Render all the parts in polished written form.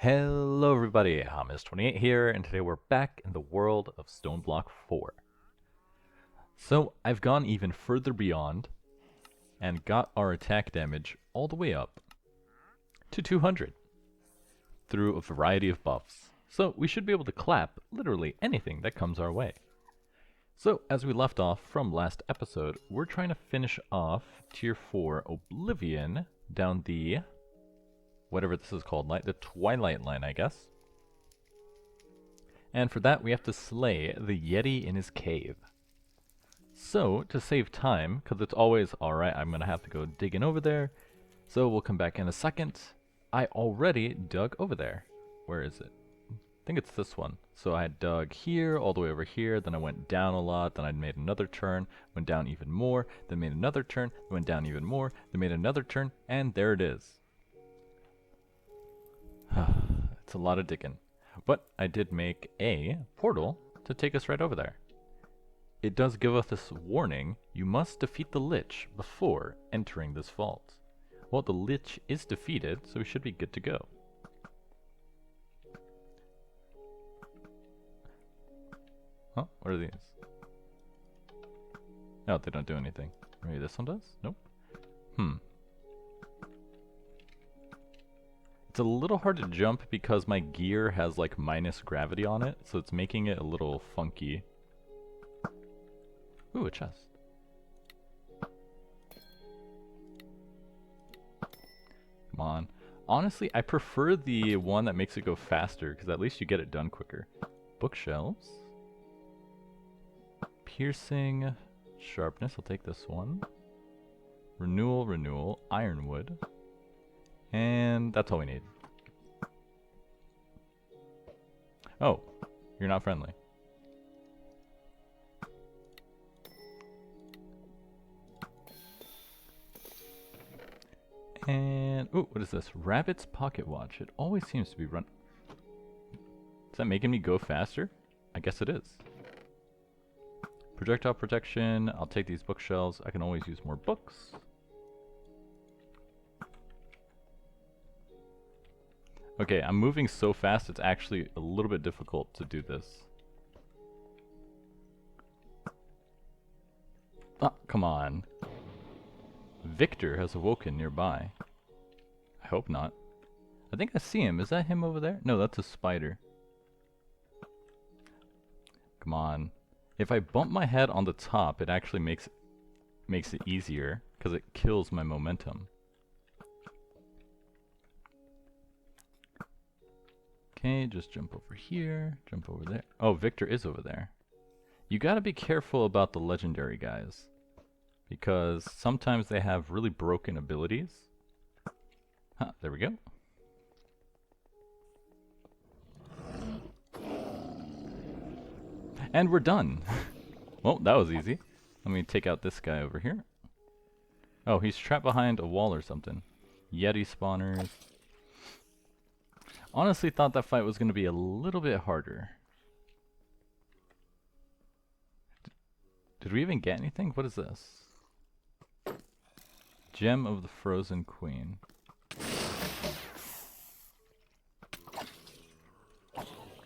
Hello everybody, Hamas28 here, and today we're back in the world of Stoneblock 4. So, I've gone even further beyond, and got our attack damage all the way up to 200, through a variety of buffs. So, we should be able to clap literally anything that comes our way. So, as we left off from last episode, we're trying to finish off Tier 4 Oblivion down the whatever this is called, like the Twilight line, I guess. And for that, we have to slay the Yeti in his cave. So, to save time, because it's always, alright, I'm going to have to go digging over there, so we'll come back in a second. I already dug over there. Where is it? I think it's this one. So I had dug here, all the way over here, then I went down a lot, then I made another turn, went down even more, then made another turn, went down even more, then made another turn, and there it is. It's a lot of digging. But I did make a portal to take us right over there. It does give us this warning: you must defeat the Lich before entering this vault. Well, the Lich is defeated, so we should be good to go. Oh, what are these? No, they don't do anything. Maybe this one does? Nope. It's a little hard to jump because my gear has like minus gravity on it, so it's making it a little funky. Ooh, a chest. Come on. Honestly, I prefer the one that makes it go faster, because at least you get it done quicker. Bookshelves. Piercing. Sharpness, I'll take this one. Renewal, ironwood. And that's all we need. Oh, you're not friendly. And, ooh, what is this? Rabbit's pocket watch. It always seems to be run. Is that making me go faster? I guess it is. Projectile protection. I'll take these bookshelves. I can always use more books. Okay, I'm moving so fast it's actually a little bit difficult to do this. Ah, come on. Victor has awoken nearby. I hope not. I think I see him. Is that him over there? No, that's a spider. Come on. If I bump my head on the top, it actually makes it easier, because it kills my momentum. Okay, just jump over here, jump over there. Oh, Victor is over there. You gotta be careful about the legendary guys, because sometimes they have really broken abilities. Huh, there we go. And we're done. Well, that was easy. Let me take out this guy over here. Oh, he's trapped behind a wall or something. Yeti spawners. Honestly thought that fight was going to be a little bit harder. Did we even get anything? What is this? Gem of the Frozen Queen.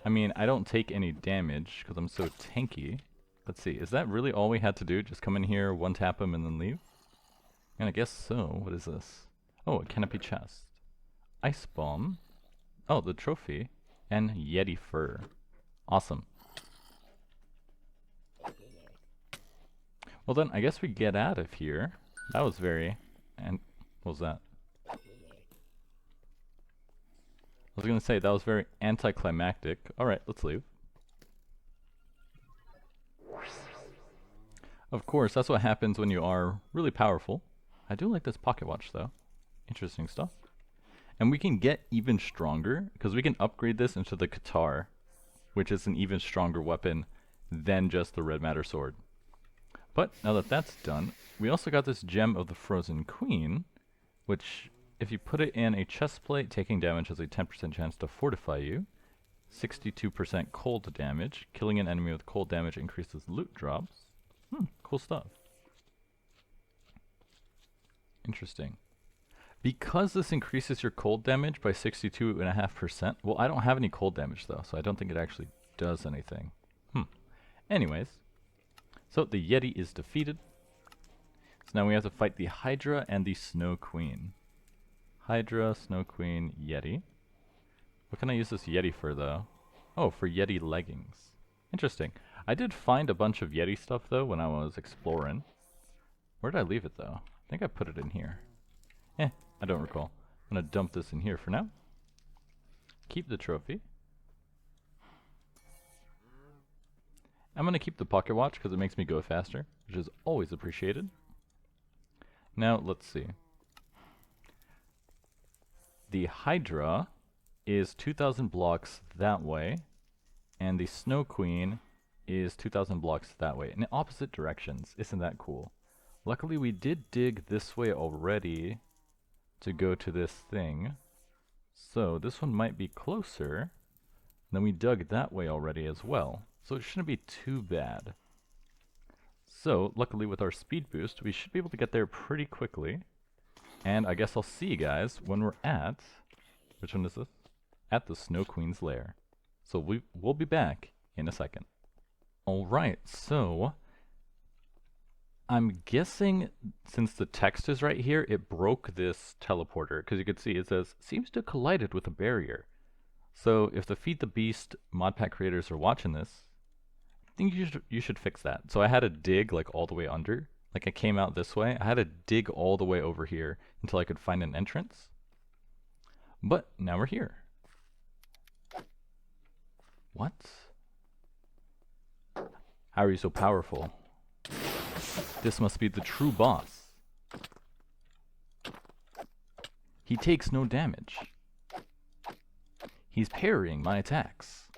I mean, I don't take any damage because I'm so tanky. Let's see, is that really all we had to do? Just come in here, one tap him, and then leave? And I guess so. What is this? Oh, a canopy chest. Ice bomb. Oh, the trophy. And Yeti fur. Awesome. Well then, I guess we get out of here. That was very... and what was that? I was gonna say, that was very anticlimactic. Alright, let's leave. Of course, that's what happens when you are really powerful. I do like this pocket watch though. Interesting stuff. And we can get even stronger, because we can upgrade this into the Qatar, which is an even stronger weapon than just the Red Matter sword. But now that that's done, we also got this Gem of the Frozen Queen, which, if you put it in a chest plate, taking damage has a 10% chance to fortify you. 62% cold damage. Killing an enemy with cold damage increases loot drops. Cool stuff. Interesting. Because this increases your cold damage by 62.5%. Well, I don't have any cold damage though, so I don't think it actually does anything. Anyways, so the Yeti is defeated. So now we have to fight the Hydra and the Snow Queen. Hydra, Snow Queen, Yeti. What can I use this Yeti for though? Oh, for Yeti leggings. Interesting. I did find a bunch of Yeti stuff though when I was exploring. Where did I leave it though? I think I put it in here. I don't recall. I'm gonna dump this in here for now. Keep the trophy. I'm gonna keep the pocket watch because it makes me go faster, which is always appreciated. Now, let's see. The Hydra is 2,000 blocks that way, and the Snow Queen is 2,000 blocks that way, in opposite directions. Isn't that cool? Luckily, we did dig this way already to go to this thing, so this one might be closer. Then we dug that way already as well, so it shouldn't be too bad. So, luckily with our speed boost, we should be able to get there pretty quickly. And I guess I'll see you guys when we're at... Which one is this? At the Snow Queen's lair. So we'll be back in a second. Alright, so... I'm guessing, since the text is right here, it broke this teleporter. Because you can see it says, seems to have collided with a barrier. So if the Feed the Beast modpack creators are watching this, I think you should fix that. So I had to dig like all the way under. Like I came out this way. I had to dig all the way over here until I could find an entrance. But now we're here. What? How are you so powerful? This must be the true boss. He takes no damage. He's parrying my attacks.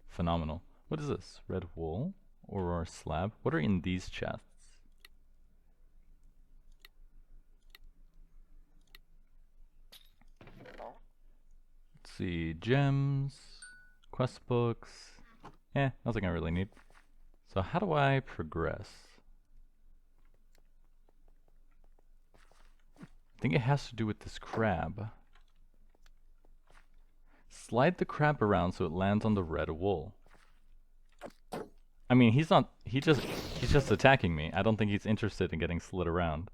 Phenomenal. What is this? Red wool? Aurora slab? What are in these chests? Let's see. Gems. Quest books. Nothing I really need. So how do I progress? I think it has to do with this crab. Slide the crab around so it lands on the red wool. I mean, he's just attacking me. I don't think he's interested in getting slid around.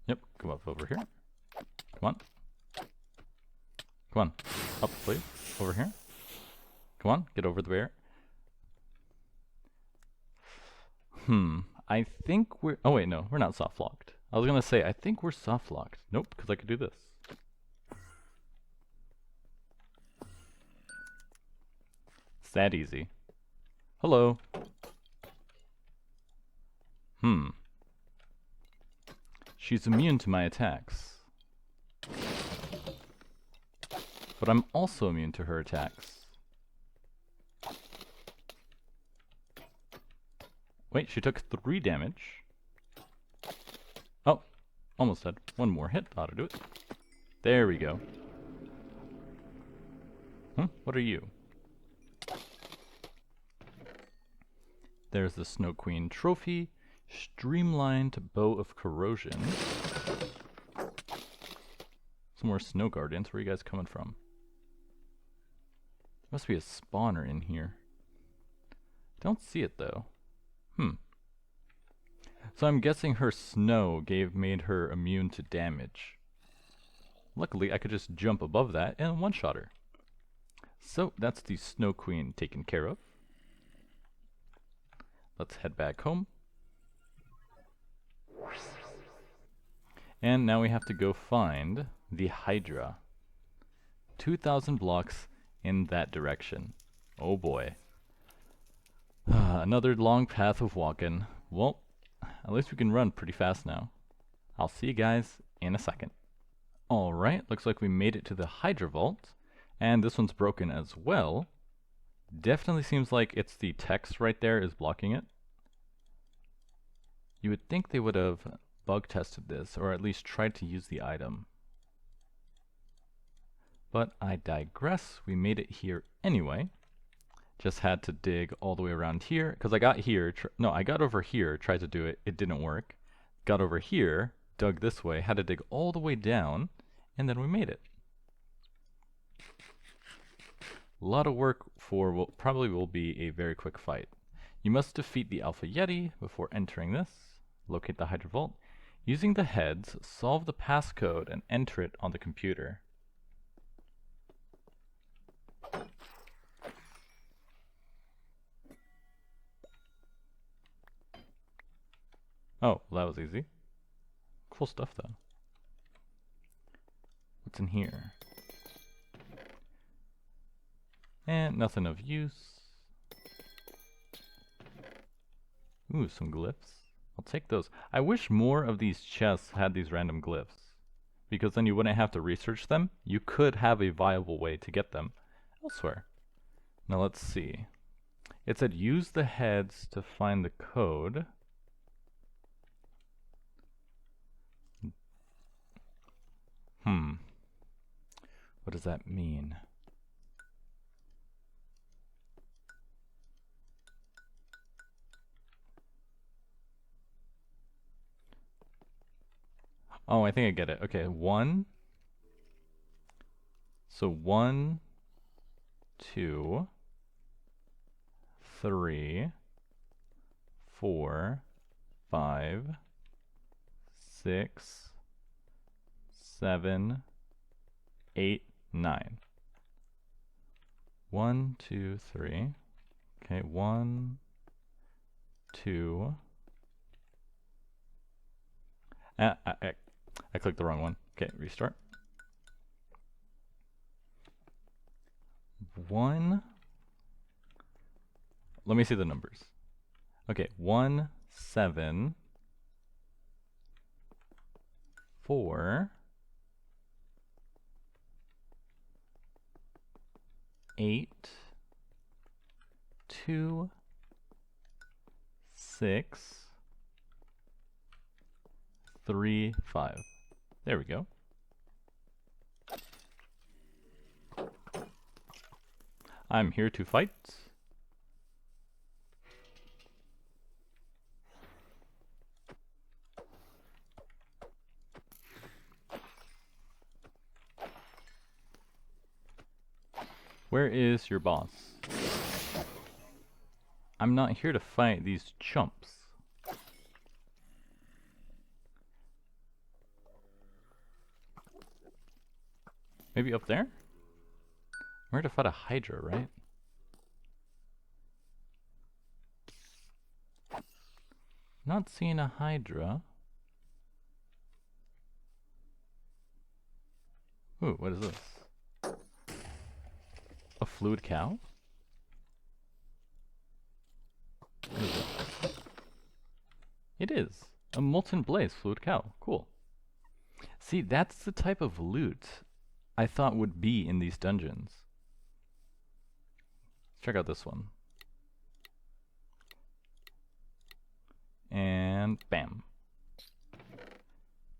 Yep, come up over here. Come on. Come on. Up, please. Over here. Come on, get over the bear. I think we're... Oh wait, no, we're not soft locked. I was gonna say, I think we're soft locked. Nope, because I could do this. It's that easy. Hello. She's immune to my attacks. But I'm also immune to her attacks. Wait, she took 3 damage. Oh, almost dead. One more hit ought to do it. There we go. What are you? There's the Snow Queen trophy. Streamlined Bow of Corrosion. Some more Snow Guardians. Where are you guys coming from? There must be a spawner in here. Don't see it though. So I'm guessing her snow made her immune to damage. Luckily, I could just jump above that and one-shot her. So that's the Snow Queen taken care of. Let's head back home. And now we have to go find the Hydra. 2,000 blocks in that direction. Oh boy. Another long path of walking. Well, at least we can run pretty fast now. I'll see you guys in a second. Alright, looks like we made it to the Hydra vault. And this one's broken as well. Definitely seems like it's the text right there is blocking it. You would think they would have bug tested this, or at least tried to use the item. But I digress, we made it here anyway. Just had to dig all the way around here, because I got here, no, I got over here, tried to do it, it didn't work. Got over here, dug this way, had to dig all the way down, and then we made it. A lot of work for what probably will be a very quick fight. You must defeat the Alpha Yeti before entering this. Locate the Hydra Vault. Using the heads, solve the passcode and enter it on the computer. Oh, well, that was easy. Cool stuff, though. What's in here? And nothing of use. Ooh, some glyphs. I'll take those. I wish more of these chests had these random glyphs, because then you wouldn't have to research them. You could have a viable way to get them elsewhere. Now let's see. It said use the heads to find the code. What does that mean? Oh, I think I get it. Okay, 1. So 1, 2, 3, 4, 5, 6, 7, 8, 9. 1, 2, 3. Okay, 1, 2. I clicked the wrong one. Okay, restart. 1. Let me see the numbers. Okay, 1, 7, 4, 8, 2, 6, 3, 5. There we go. I'm here to fight. Where is your boss? I'm not here to fight these chumps. Maybe up there? We're here to fight a Hydra, right? Not seeing a Hydra. Ooh, what is this? A fluid cow? What is it? It is. A molten blaze fluid cow. Cool. See, that's the type of loot I thought would be in these dungeons. Check out this one. And bam.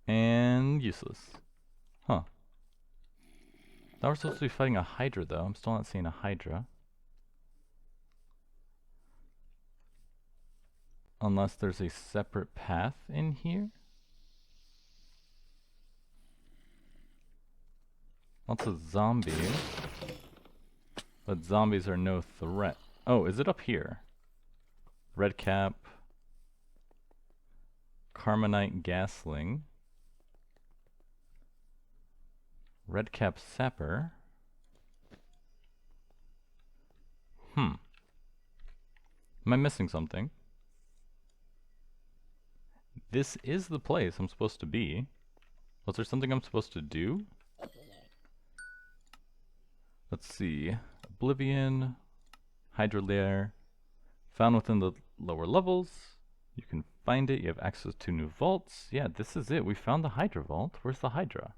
And useless. Huh. Now we're supposed to be fighting a Hydra though. I'm still not seeing a Hydra. Unless there's a separate path in here. Lots of zombies. But zombies are no threat. Oh, is it up here? Red cap. Carmonite gasling. Red cap sapper. Am I missing something? This is the place I'm supposed to be. Was there something I'm supposed to do? Let's see. Oblivion. Hydra lair. Found within the lower levels. You can find it. You have access to new vaults. Yeah, this is it. We found the Hydra vault. Where's the Hydra?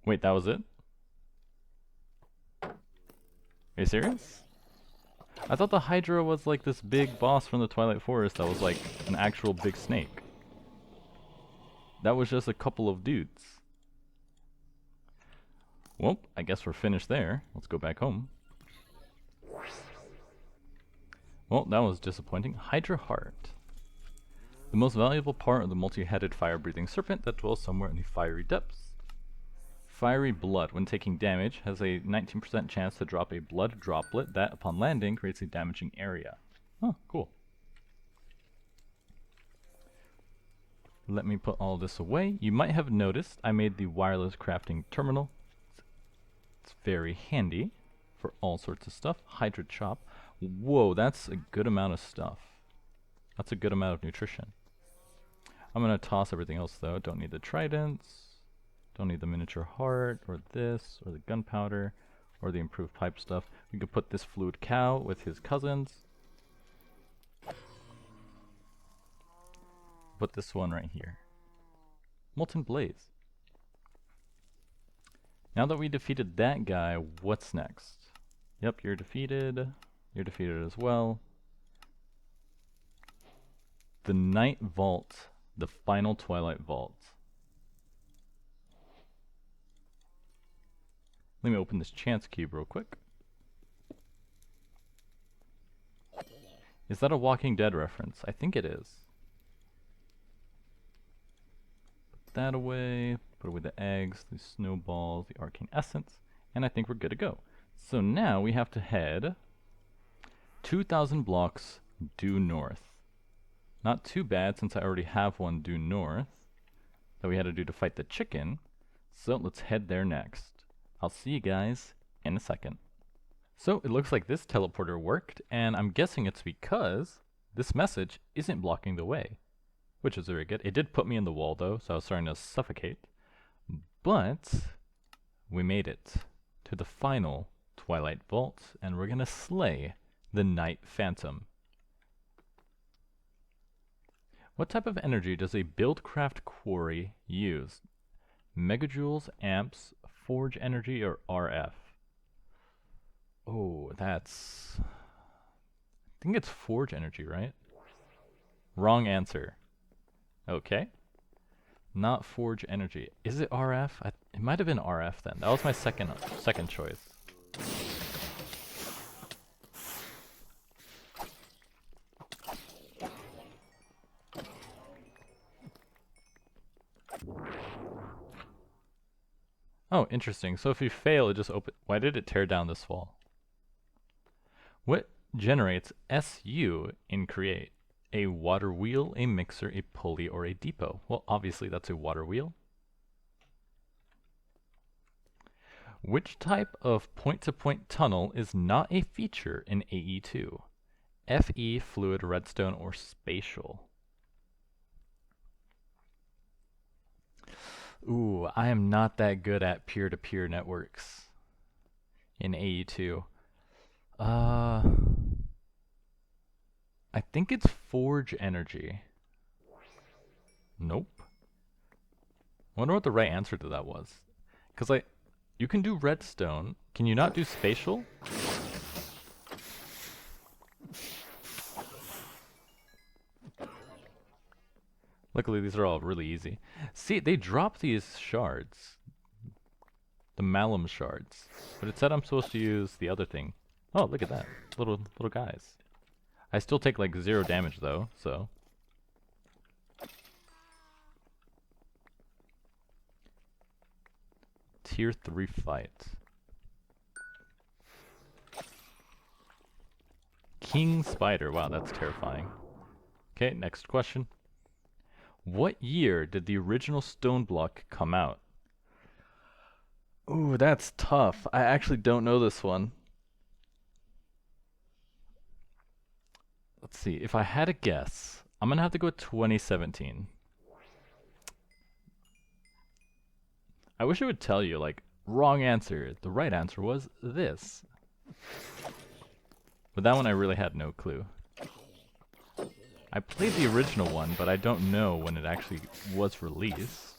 Wait, that was it? Are you serious? I thought the Hydra was like this big boss from the Twilight Forest that was like an actual big snake. That was just a couple of dudes. Well, I guess we're finished there. Let's go back home. Well, that was disappointing. Hydra heart. The most valuable part of the multi-headed fire-breathing serpent that dwells somewhere in the fiery depths. Fiery blood, when taking damage, has a 19% chance to drop a blood droplet that, upon landing, creates a damaging area. Oh, cool. Let me put all this away. You might have noticed I made the wireless crafting terminal. It's very handy for all sorts of stuff. Hydra chop. Whoa, that's a good amount of stuff. That's a good amount of nutrition. I'm going to toss everything else though. Don't need the tridents. Don't need the miniature heart, or this, or the gunpowder, or the improved pipe stuff. We could put this fluid cow with his cousins. Put this one right here. Molten Blaze. Now that we defeated that guy, what's next? Yep, you're defeated. You're defeated as well. The Night Vault. The final Twilight Vault. Let me open this chance cube real quick. Is that a Walking Dead reference? I think it is. Put that away. Put away the eggs, the snowballs, the arcane essence, and I think we're good to go. So now we have to head 2,000 blocks due north. Not too bad since I already have one due north that we had to do to fight the chicken. So let's head there next. I'll see you guys in a second. So it looks like this teleporter worked, and I'm guessing it's because this message isn't blocking the way, which is very good. It did put me in the wall though, so I was starting to suffocate. But we made it to the final Twilight Vault, and we're gonna slay the Night Phantom. What type of energy does a Buildcraft quarry use? Megajoules, amps, forge energy, or RF? Oh, that's... I think it's forge energy, right? Wrong answer. Okay. Not forge energy. Is it RF? It might have been RF then. That was my second choice. Oh, interesting. So if you fail, it just open. Why did it tear down this wall? What generates SU in create? A water wheel, a mixer, a pulley, or a depot? Well, obviously that's a water wheel. Which type of point-to-point tunnel is not a feature in AE2? FE, fluid, redstone, or spatial? Ooh, I am not that good at peer-to-peer networks in AE2. I think it's forge energy. Nope. Wonder what the right answer to that was. Because you can do redstone. Can you not do spatial? Luckily, these are all really easy. See, they drop these shards. The malum shards. But it said I'm supposed to use the other thing. Oh, look at that. Little guys. I still take like 0 damage though, so. Tier 3 fight. King Spider. Wow, that's terrifying. Okay, next question. What year did the original Stoneblock come out? Ooh, that's tough. I actually don't know this one. Let's see. If I had a guess, I'm gonna have to go 2017. I wish it would tell you, like, wrong answer. The right answer was this. But that one I really had no clue. I played the original one, but I don't know when it actually was released.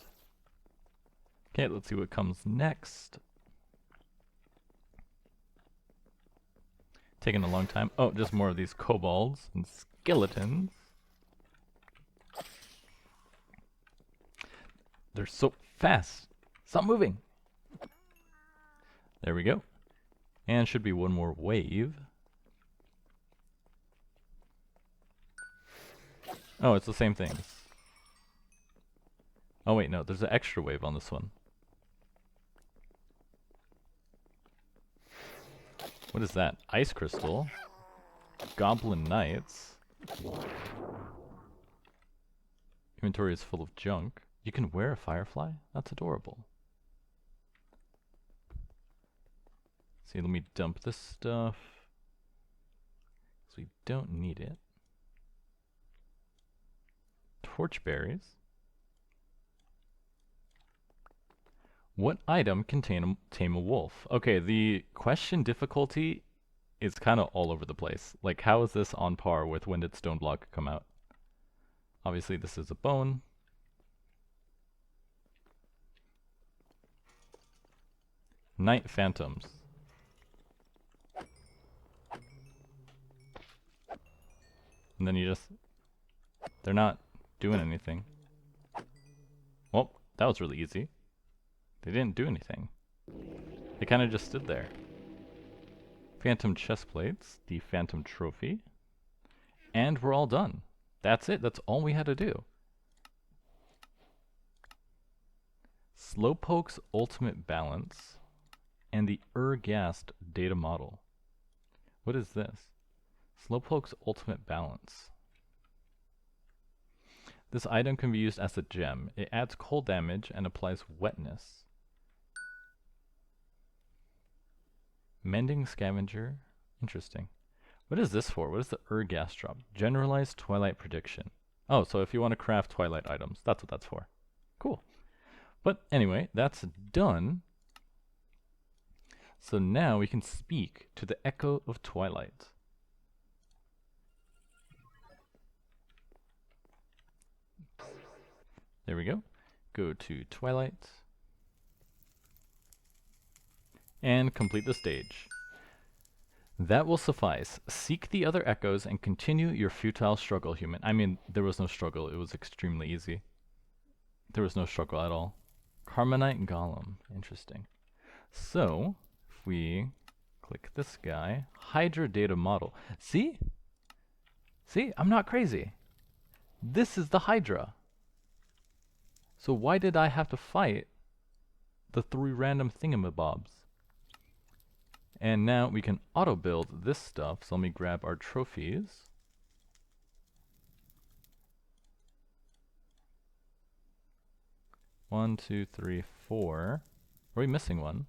Okay, let's see what comes next. Taking a long time. Oh, just more of these kobolds and skeletons. They're so fast. Stop moving. There we go. And should be one more wave. Oh, it's the same thing. Oh wait, no, there's an extra wave on this one. What is that? Ice crystal? Goblin Knights? Inventory is full of junk. You can wear a firefly? That's adorable. See, let me dump this stuff. So we don't need it. Torchberries. What item can tame a wolf? Okay, the question difficulty is kind of all over the place. Like, how is this on par with when did Stoneblock come out? Obviously, this is a bone. Night Phantoms. And then you just... They're not doing anything. Well, that was really easy. They didn't do anything. They kind of just stood there. Phantom chest plates, the Phantom trophy. And we're all done. That's it. That's all we had to do. Slowpoke's ultimate balance and the Ergast data model. What is this? Slowpoke's ultimate balance. This item can be used as a gem. It adds cold damage and applies wetness. Mending Scavenger. Interesting. What is this for? What is the Ergast drop? Generalized Twilight prediction. Oh, so if you want to craft Twilight items, that's what that's for. Cool. But anyway, that's done. So now we can speak to the Echo of Twilight. There we go. Go to Twilight. And complete the stage. That will suffice. Seek the other echoes and continue your futile struggle, human. I mean, there was no struggle. It was extremely easy. There was no struggle at all. Carmonite Golem. Interesting. So, if we click this guy, Hydra data model. See? See? I'm not crazy. This is the Hydra. So why did I have to fight the 3 random thingamabobs? And now we can auto-build this stuff. So let me grab our trophies. One, two, three, four. Are we missing one?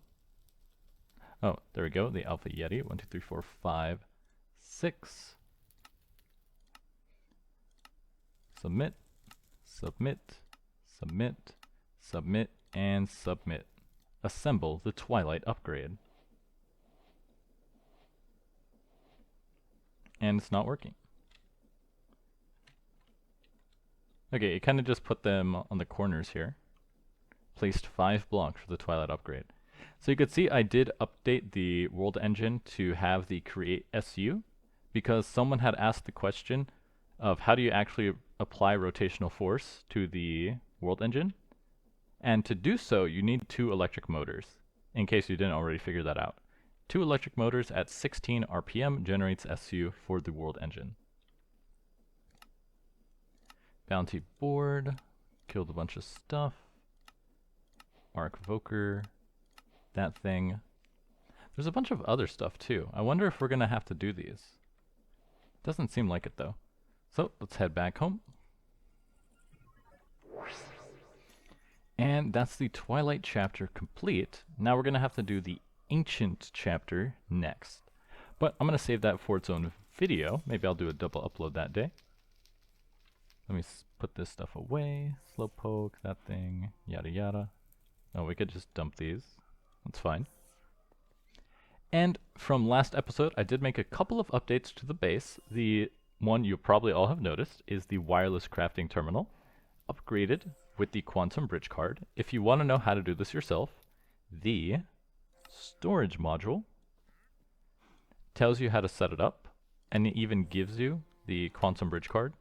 Oh, there we go. The Alpha Yeti. 1, 2, 3, 4, 5, 6. Submit, submit, submit, submit, and submit. Assemble the Twilight upgrade. And it's not working. Okay, it kind of just put them on the corners here. Placed 5 blocks for the Twilight upgrade. So you could see I did update the world engine to have the create SU because someone had asked the question of how do you actually apply rotational force to the world engine. And to do so, you need 2 electric motors, in case you didn't already figure that out. 2 electric motors at 16 RPM generates SU for the world engine. Bounty board, killed a bunch of stuff. Arc Voker, that thing. There's a bunch of other stuff too. I wonder if we're gonna have to do these. Doesn't seem like it though. So let's head back home. And that's the Twilight chapter complete. Now we're gonna have to do the Ancient chapter next. But I'm gonna save that for its own video. Maybe I'll do a double upload that day. Let me put this stuff away. Slowpoke, that thing, yada yada. Oh, we could just dump these. That's fine. And from last episode, I did make a couple of updates to the base. The one you probably all have noticed is the wireless crafting terminal, upgraded with the quantum bridge card. If you want to know how to do this yourself, the storage module tells you how to set it up, and it even gives you the quantum bridge card.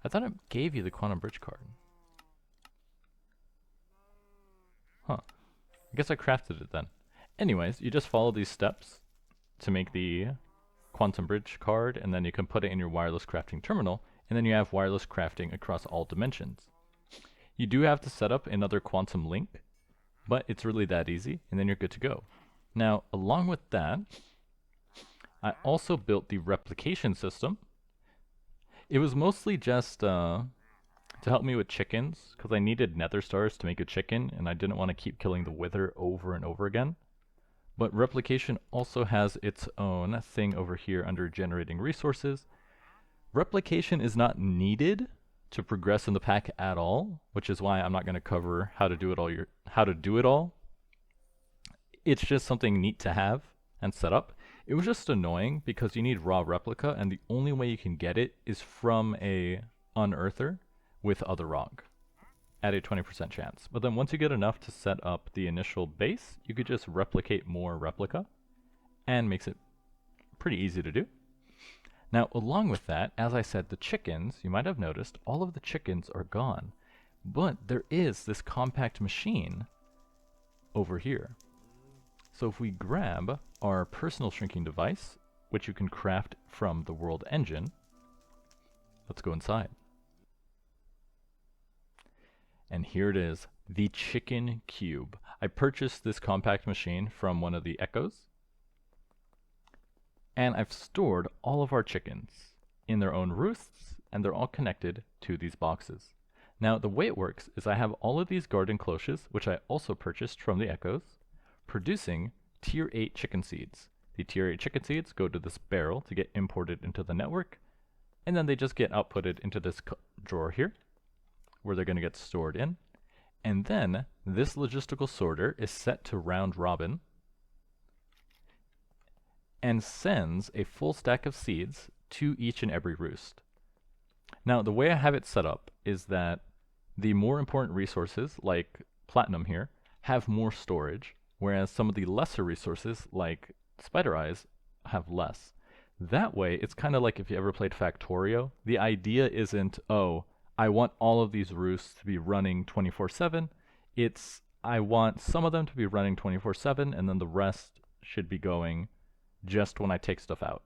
I thought it gave you the quantum bridge card. Huh. I guess I crafted it then. Anyways, you just follow these steps to make the quantum bridge card, and then you can put it in your wireless crafting terminal, and then you have wireless crafting across all dimensions. You do have to set up another quantum link, but it's really that easy, and then you're good to go. Now, along with that, I also built the replication system. It was mostly just to help me with chickens, because I needed nether stars to make a chicken, and I didn't want to keep killing the wither over and over again. But replication also has its own thing over here under generating resources. Replication is not needed to progress in the pack at all, which is why I'm not going to cover how to do it all. It's just something neat to have and set up. It was just annoying because you need raw replica, and the only way you can get it is from a unearther with other rock at a 20% chance. But then once you get enough to set up the initial base, you could just replicate more replica, and makes it pretty easy to do. Now, along with that, as I said, the chickens, you might have noticed, all of the chickens are gone. But there is this compact machine over here. So if we grab our personal shrinking device, which you can craft from the world engine, let's go inside. And here it is, the chicken cube. I purchased this compact machine from one of the echoes, and I've stored all of our chickens in their own roosts, and they're all connected to these boxes. Now, the way it works is I have all of these garden cloches, which I also purchased from the echoes, producing tier 8 chicken seeds. The tier 8 chicken seeds go to this barrel to get imported into the network, and then they just get outputted into this drawer here, where they're going to get stored in. And then this logistical sorter is set to round robin and sends a full stack of seeds to each and every roost. Now, the way I have it set up is that the more important resources, like platinum here, have more storage, whereas some of the lesser resources, like spider eyes, have less. That way, it's kind of like if you ever played Factorio. The idea isn't, oh, I want all of these roosts to be running 24/7. It's, I want some of them to be running 24/7, and then the rest should be going just when I take stuff out.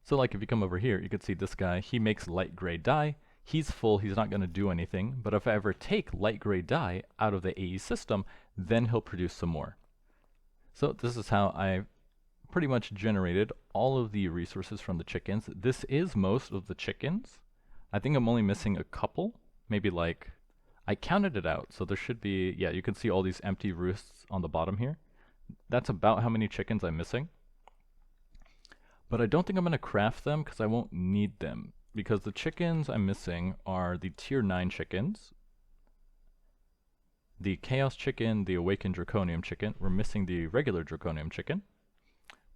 So like if you come over here, you can see this guy, he makes light gray dye. He's full, he's not going to do anything, but if I ever take light gray dye out of the AE system, then he'll produce some more. So this is how I pretty much generated all of the resources from the chickens. This is most of the chickens. I think I'm only missing a couple, maybe like, I counted it out, so there should be, yeah, you can see all these empty roosts on the bottom here. That's about how many chickens I'm missing. But I don't think I'm going to craft them because I won't need them, because the chickens I'm missing are the tier 9 chickens, the Chaos chicken, the Awakened Draconium chicken. We're missing the regular Draconium chicken.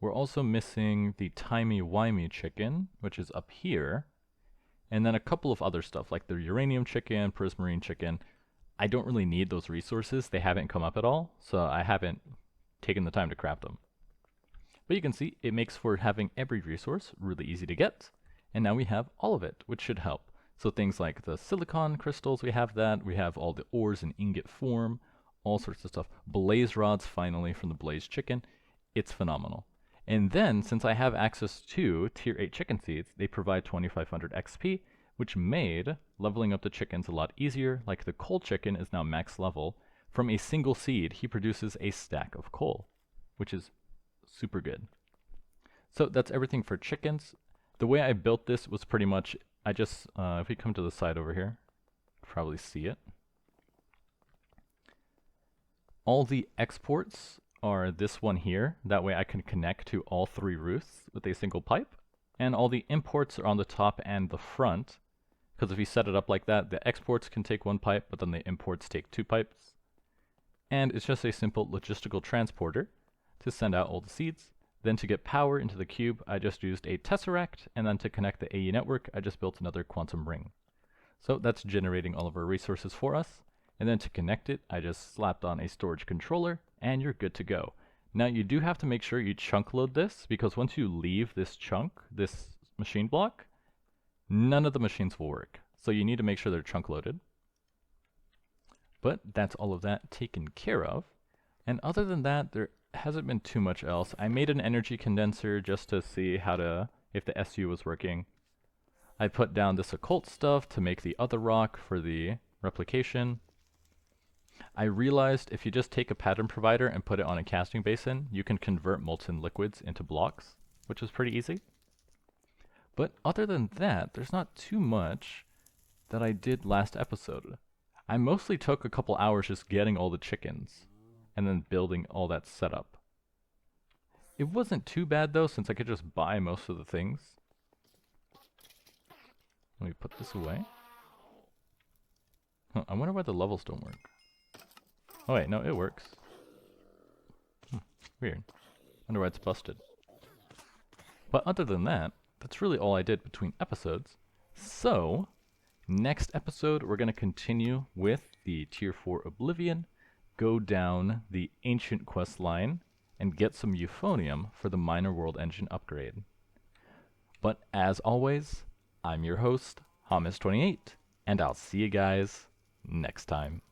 We're also missing the Timey-Wimey chicken, which is up here. And then a couple of other stuff, like the Uranium chicken, Prismarine chicken. I don't really need those resources. They haven't come up at all, so I haven't taken the time to craft them. But you can see it makes for having every resource really easy to get. And now we have all of it, which should help. So things like the silicon crystals, we have that. We have all the ores in ingot form, all sorts of stuff. Blaze rods, finally, from the Blaze chicken. It's phenomenal. And then, since I have access to tier 8 chicken seeds, they provide 2500 XP, which made leveling up the chickens a lot easier. Like the coal chicken is now max level. From a single seed, he produces a stack of coal, which is super good. So that's everything for chickens. The way I built this was pretty much, I just, if we come to the side over here, probably see it. All the exports are this one here. That way I can connect to all 3 roosts with a single pipe. And all the imports are on the top and the front. Because if you set it up like that, the exports can take 1 pipe, but then the imports take 2 pipes. And it's just a simple logistical transporter to send out all the seeds. Then to get power into the cube, I just used a tesseract, and then to connect the AE network, I just built another quantum ring. So that's generating all of our resources for us. And then to connect it, I just slapped on a storage controller, and you're good to go. Now you do have to make sure you chunk load this, because once you leave this chunk, this machine block, none of the machines will work. So you need to make sure they're chunk loaded. But that's all of that taken care of. And other than that, there hasn't been too much else. I made an energy condenser just to see if the SU was working. I put down this occult stuff to make the other rock for the replication. I realized if you just take a pattern provider and put it on a casting basin, you can convert molten liquids into blocks, which is pretty easy. But other than that, there's not too much that I did last episode. I mostly took a couple hours just getting all the chickens and then building all that setup. It wasn't too bad though, since I could just buy most of the things. Let me put this away. Huh, I wonder why the levels don't work. Oh wait, no, it works. Weird. Wonder why it's busted. But other than that, that's really all I did between episodes. So, next episode we're going to continue with the Tier 4 Oblivion, go down the Ancient quest line, and get some euphonium for the Minor World Engine upgrade. But as always, I'm your host, Hamas28, and I'll see you guys next time.